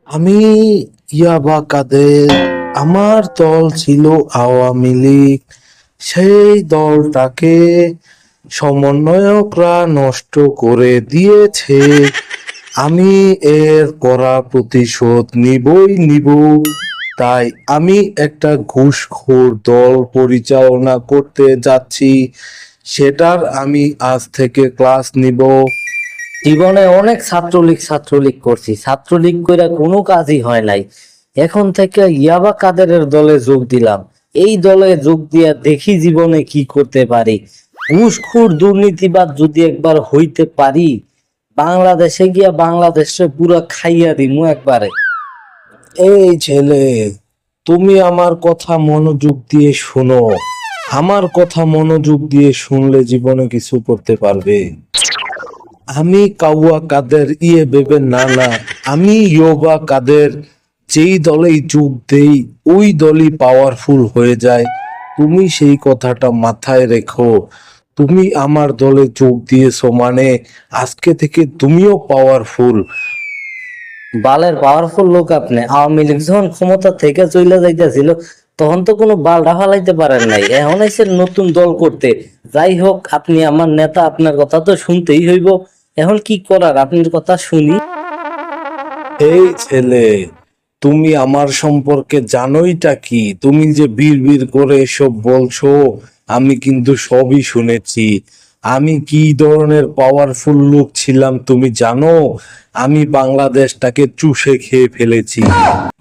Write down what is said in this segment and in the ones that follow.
আমি ইয়াবা কাদের, আমার দল ছিল আওয়ামী লীগ। সেই দলটাকে সমন্বয়করা নষ্ট করে দিয়েছে। আমি এর কড়া প্রতিশোধ নিবই নিব। তাই আমি একটা ঘুষখোর দল পরিচালনা করতে যাচ্ছি। সেটার আমি আজ থেকে ক্লাস নিব। জীবনে অনেক ছাত্রলীগ করছি, ছাত্রলীগ করে কোনো কাজই হয় নাই। এখন থেকে ইয়াবা কাদেরের দলে যোগ দিলাম। এই দলে যোগ দিয়া দেখি জীবনে কি করতে পারি। ঘুষখোর দুর্নীতিবাদ যদি একবার হইতে পারি, বাংলাদেশে গিয়া বাংলাদেশে পুরো খাইয়া দিমু একবারে। এই ছেলে, তুমি আমার কথা মনোযোগ দিয়ে শোনো। আমার কথা মনোযোগ দিয়ে শুনলে জীবনে কিছু করতে পারবে। আমি কাউয়া কাদের ভেবে না না, আমি ইয়োবা কাদের। যেই দলেই যোগ দেই ওই দলই পাওয়ারফুল হয়ে যায়। তুমি সেই কথাটা মাথায় রেখো। তুমি আমার দলে যোগ দিয়েছো মানে আজকে থেকে তুমিও পাওয়ারফুল। বালের পাওয়ারফুল লোক আপনি। আওয়ামী লীগ যখন ক্ষমতা থেকে চলে যাইতেছিল তখন তো কোনো বালটা ফালাইতে পারেন নাই, এখন এসে নতুন দল করতে। যাই হোক, আপনি আমার নেতা, আপনার কথা তো শুনতেই হইব। এখন কি করার, আপনার কথা শুনি। এই ছেলে, তুমি আমার সম্পর্কে জানোইটা কি? তুমি যে বিড়বিড় করে এসব বলছো, আমি কিন্তু সবই শুনেছি। আমি কি ধরনের পাওয়ারফুল লোক ছিলাম তুমি জানো? আমি বাংলাদেশটাকে চুষে খেয়ে ফেলেছি।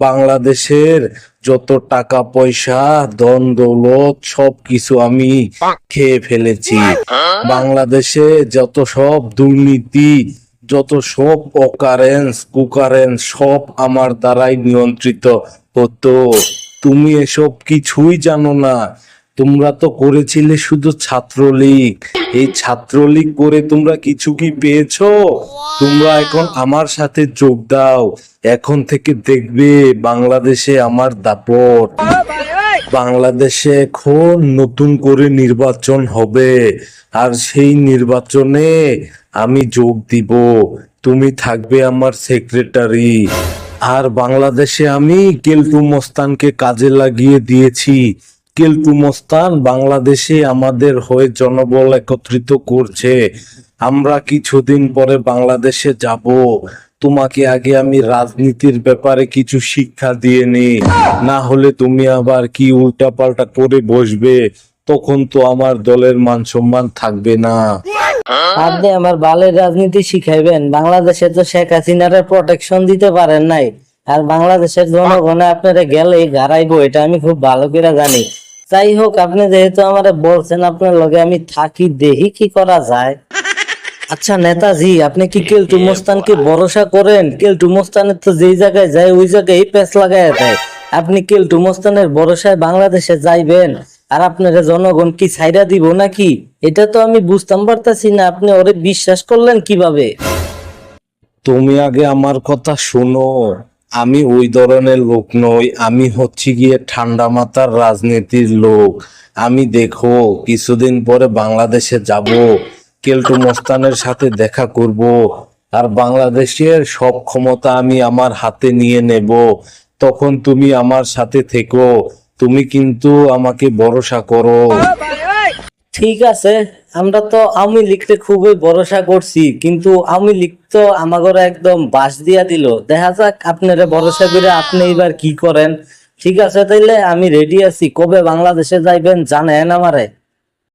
বাংলাদেশের যত টাকা পয়সা, ধন দৌলত সব কিছু আমি খেয়ে ফেলেছি। বাংলাদেশে যত সব দুর্নীতি, যত সব অকারেন্স কুকারেন্স সব আমার দ্বারাই নিয়ন্ত্রিত হতো। তুমি এসব কিছুই জানো না। তোমরা তো করেছিলে শুধু ছাত্রলীগ। এই ছাত্রলীগ করে তোমরা কিছু কি পেয়েছো? তোমরা এখন আমার সাথে যোগ দাও। এখন থেকে দেখবে বাংলাদেশে আমার দাপট। বাংলাদেশে এখন নতুন করে নির্বাচন হবে, আর সেই নির্বাচনে আমি যোগ দিব। তুমি থাকবে আমার সেক্রেটারি। আর বাংলাদেশে আমি কেলটু মস্তানকে কাজে লাগিয়ে দিয়েছি। কেলটু মস্তান বাংলাদেশে আমাদের হয়ে জনবল একত্রিত করছে। আমরা কিছুদিন পরে বাংলাদেশে যাব। তোমাকে আগে আমি রাজনীতির ব্যাপারে কিছু শিক্ষা দিয়ে নিই, না হলে তুমি আবার কি উল্টাপাল্টা করে বসবে। তখন তো আমার দলের মান সম্মান থাকবে না। আপনি আমার বালের রাজনীতি শিখাইবেন? বাংলাদেশে তো শেখ হাসিনার প্রোটেকশন দিতে পারেন নাই, আর বাংলাদেশের জনগণে আপনারা গেলে গারাইবো, এটা আমি খুব ভালো করে জানি। যাই হোক, আপনি যেহেতু আমার বলছেন, আপনার লগে আমি থাকি, দেখি কি করা যায়। আচ্ছা নেতাজি, আপনি কি কেলটু মোস্তানকে ভরসা করেন? কেলটু মোস্তানের তো যেই জায়গায় যায় ওই জায়গায় পেঁচ লাগায় দেয়। আপনি কেলটু মোস্তানের ভরসায় বাংলাদেশে যাইবেন, আর আপনার জনগণ কি ছাইরা দিব নাকি? এটা তো আমি বুঝতাম পারতাছি না, আপনি ওরে বিশ্বাস করলেন কিভাবে? তুমি আগে আমার কথা শোনো। আমি ওই ধরনের লোক নই। আমি হচ্ছি গিয়ে ঠান্ডা মাথার রাজনীতির লোক। আমি দেখো কিছুদিন পরে বাংলাদেশে যাব, কেলটু মস্তানের সাথে দেখা করব, আর বাংলাদেশের সব ক্ষমতা আমি আমার হাতে নিয়ে নেব। তখন তুমি আমার সাথে থেকো। তুমি কিন্তু আমাকে ভরসা করো। ঠিক আছে, আমরা তো আওয়ামী লীগকে খুবই ভরসা করছি, কিন্তু আওয়ামী লীগ তো আমাগরে একদম বাস দিয়া দিল। দেখা যাক আপনারা ভরসা করে আপনি এবার কি করেন। ঠিক আছে, তাইলে আমি রেডি আছি। কবে বাংলাদেশে যাইবেন জানেন আমারে?